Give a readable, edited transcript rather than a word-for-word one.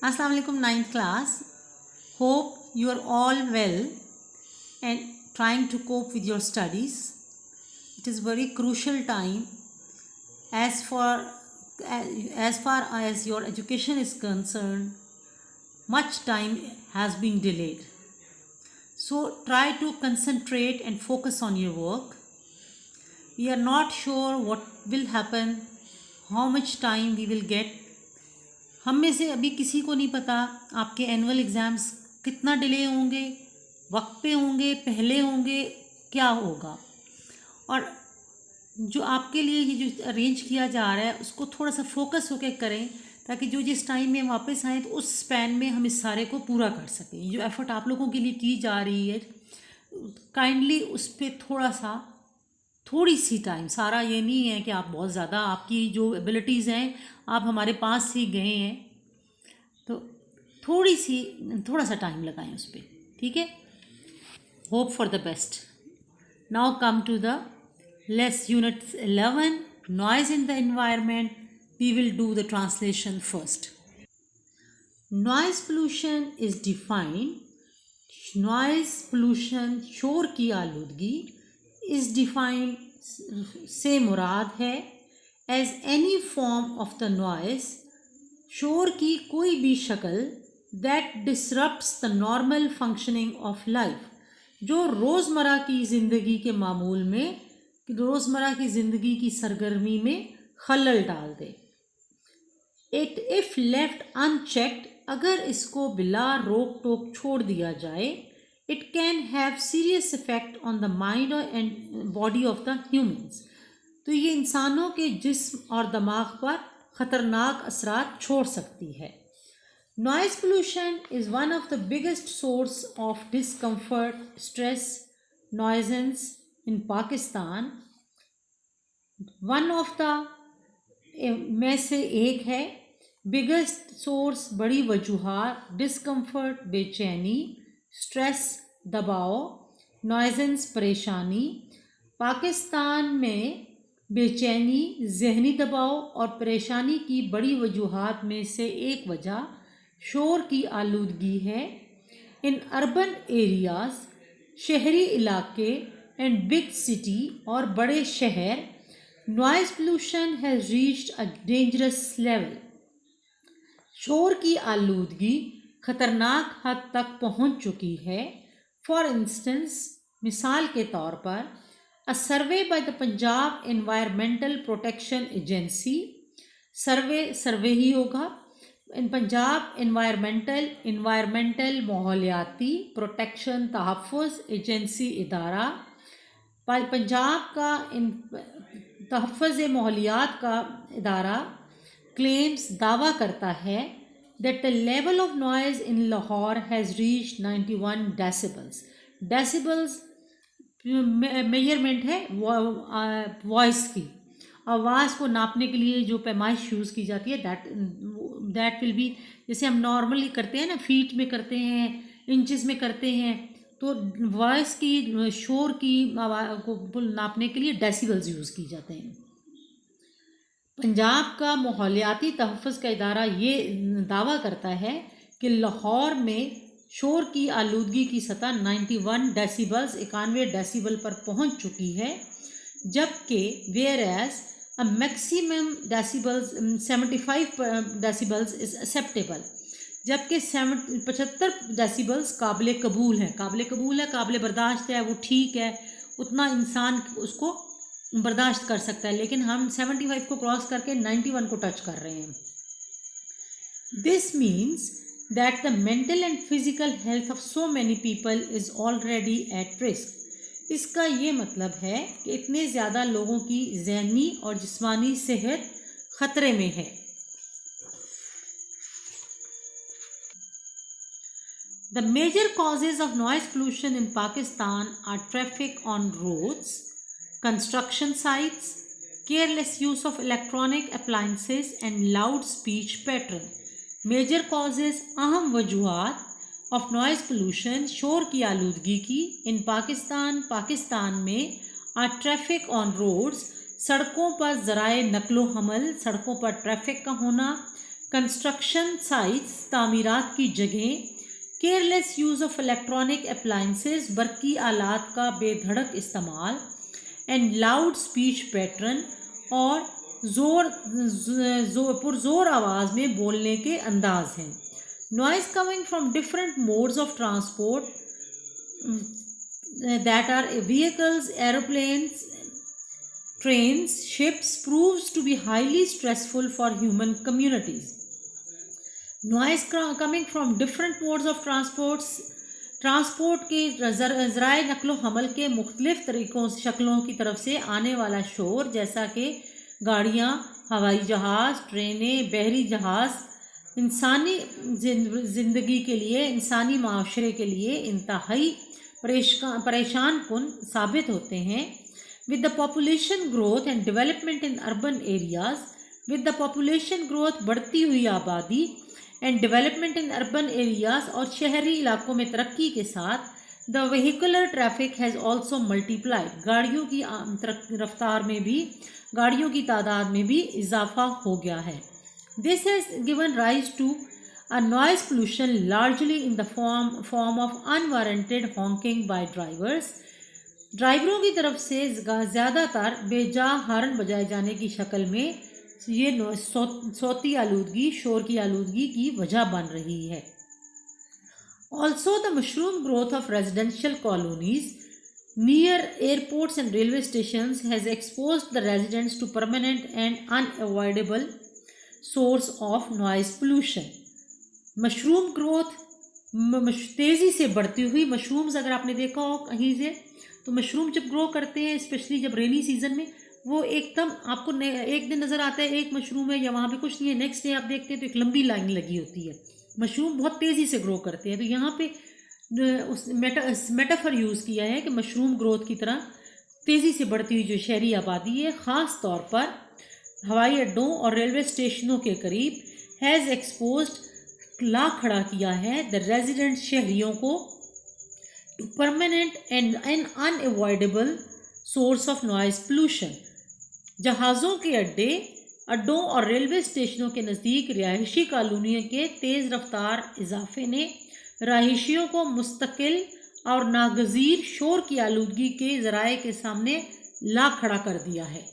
Assalamu alaikum, ninth class. Hope you are all well and trying to cope with your studies. It is very crucial time as far as your education is concerned. Much time has been delayed. So try to concentrate and focus on your work. We are not sure what will happen, how much time we will get. हम में से अभी किसी को नहीं पता आपके annual exams कितना डिले होंगे, वक्त पे होंगे, पहले होंगे, क्या होगा। और जो आपके लिए ये जो अरेंज किया जा रहा है उसको थोड़ा सा फोकस होकर करें ताकि जो जिस टाइम में वापस आएँ तो उस स्पैन में हम इस सारे को पूरा कर सकें। जो एफ़र्ट आप लोगों के लिए की जा रही है काइंडली उस पर थोड़ी सी टाइम, सारा ये नहीं है कि आप बहुत ज़्यादा, आपकी जो एबिलिटीज़ हैं आप हमारे पास से गए हैं तो थोड़ा सा टाइम लगाएं उस पर, ठीक है। Hope for the best. Now come to the less unit 11 noise in the environment. We will do the translation first. Noise pollution is defined, noise pollution शोर की आलूदगी इज़ डिफाइंड से मुराद है as any form of the noise, शोर की कोई भी शक्ल that disrupts the normal functioning of life, जो रोज़मर्रा की ज़िंदगी के मामूल में, रोज़मर्रा की ज़िंदगी की सरगर्मी में खलल डाल दे। इट इफ़ लेफ्ट अनचेक्ड, अगर इसको बिला रोक टोक छोड़ दिया जाए, it can have serious effect on the mind and body of the humans, तो ये इंसानों के जिस्म और दिमाग पर ख़तरनाक असरात छोड़ सकती है। Noise pollution is one of the biggest source of discomfort, stress, nuisance in Pakistan. One of the में से एक है बिगेस्ट सोर्स, बड़ी वजूहात, डिस्कम्फर्ट बेचैनी, स्ट्रेस दबाव, नॉइजेंस परेशानी। पाकिस्तान में बेचैनी, जहनी दबाव और परेशानी की बड़ी वजूहात में से एक वजह शोर की आलूदगी है। इन अर्बन एरियाज़, शहरी इलाके एंड बिग सिटी और बड़े शहर, noise pollution has reached a dangerous level, शोर की आलूदगी ख़तरनाक हद तक पहुंच चुकी है। फॉर इंस्टेंस, मिसाल के तौर पर, a survey by the Punjab environmental protection agency, survey ही होगा, इन पंजाब एनवायरमेंटल माहौलियाती प्रोटेक्शन तहफ़्फ़ुज़ एजेंसी इदारा, पंजाब का तहफ़्फ़ुज़ माहौलियात का इदारा क्लेम्स दावा करता है that the level of noise in Lahore has reached 91 decibels. Decibels measurement है वॉइस की, आवाज़ को नापने के लिए जो पैमाइश यूज़ की जाती है, दैट विल बी, जैसे हम नॉर्मली करते हैं ना, फीट में करते हैं, इंचज़ में करते हैं, तो वॉइस की, शोर की आवाज़ को नापने के लिए डेसिबल्स यूज़ की जाते हैं। पंजाब का माहौलियाती तहफ़्फ़ुज़ का इदारा ये दावा करता है कि लाहौर में शोर की आलूदगी की सतह 91 डेसिबल्स, 91 डेसिबल पर पहुंच चुकी है, जबकि whereas a maximum decibels 75 decibels is acceptable, जबकि 75 डेसिबल्स काबिल कबूल है, काबिल बर्दाश्त है, वो ठीक है, उतना इंसान उसको बर्दाश्त कर सकता है। लेकिन हम 75 को क्रॉस करके 91 को टच कर रहे हैं। This means that the mental and physical health of so many people is already at risk. इसका ये मतलब है कि इतने ज़्यादा लोगों की ज़हनी और जिस्मानी सेहत ख़तरे में है। The major causes of noise pollution in Pakistan are traffic on roads, construction sites, careless use of electronic appliances and loud speech pattern. Major causes, अहम वजूहात of noise pollution, शोर की आलूदगी की, in पाकिस्तान में are traffic on roads, सड़कों पर ज़राए नकलो हमल, सड़कों पर ट्रैफिक का होना, कंस्ट्रक्शन साइट्स, तामीरात की जगह, careless use of electronic appliances, बरकी आलात का बेधड़क इस्तेमाल, एंड लाउड स्पीच पैटर्न, और पुरजोर आवाज़ में बोलने के अंदाज हैं. Noise coming from different modes of transport that are vehicles, aeroplanes, trains, ships proves to be highly stressful for human communities. Noise coming from different modes of transport के ज़राए नकलो हमल के मुख्तलिफ तरीक़ों शक्लों की तरफ से आने वाला शोर, जैसा कि गाड़ियाँ, हवाई जहाज़, ट्रेनें, बहरी जहाज़ इंसानी ज़िंदगी के लिए, इंसानी माशरे के लिए इंतहाई परेशान कुन साबित होते हैं. With the population growth and development in urban areas, with the population growth बढ़ती हुई आबादी and development in urban areas और शहरी इलाकों में तरक्की के साथ the vehicular traffic has also multiplied, गाड़ियों की रफ्तार में भी, गाड़ियों की तादाद में भी इजाफा हो गया है. This has given rise to a noise pollution largely in the form of unwarranted honking by drivers. ड्राइवरों की तरफ से ज़्यादातर बेजा हॉर्न बजाए जाने की शक्ल में ये सौती आलूदगी, शोर की आलूदगी की वजह बन रही है. Also the mushroom growth of residential colonies near airports and railway stations has exposed the residents to permanent and unavoidable source of noise pollution. Mushroom growth, तेज़ी से बढ़ती हुई मशरूम्स, अगर आपने देखा हो कहीं से, तो मशरूम जब ग्रो करते हैं, स्पेशली जब रेनी सीज़न में, वो एकदम आपको एक दिन नज़र आता है एक मशरूम है या वहाँ पे कुछ नहीं है, नेक्स्ट डे आप देखते हैं तो एक लंबी लाइन लगी होती है. मशरूम बहुत तेज़ी से ग्रो करते हैं. तो यहाँ पे उस मेटाफर यूज़ किया है कि मशरूम ग्रोथ की तरह तेज़ी से बढ़ती हुई जो शहरी आबादी है, ख़ास तौर पर हवाई अड्डों और रेलवे स्टेशनों के करीब, हैज़ एक्सपोज्ड, ला खड़ा किया है, द रेजिडेंट शहरियों को, to permanent and an unavoidable source of noise pollution. जहाज़ों के अड्डों और रेलवे स्टेशनों के नज़दीक रिहायशी कॉलोनियों के तेज़ रफ्तार इजाफे ने रहायशियों को मुस्तकिल और नागज़ीर शोर की आलूदगी के ज़राए के सामने ला खड़ा कर दिया है.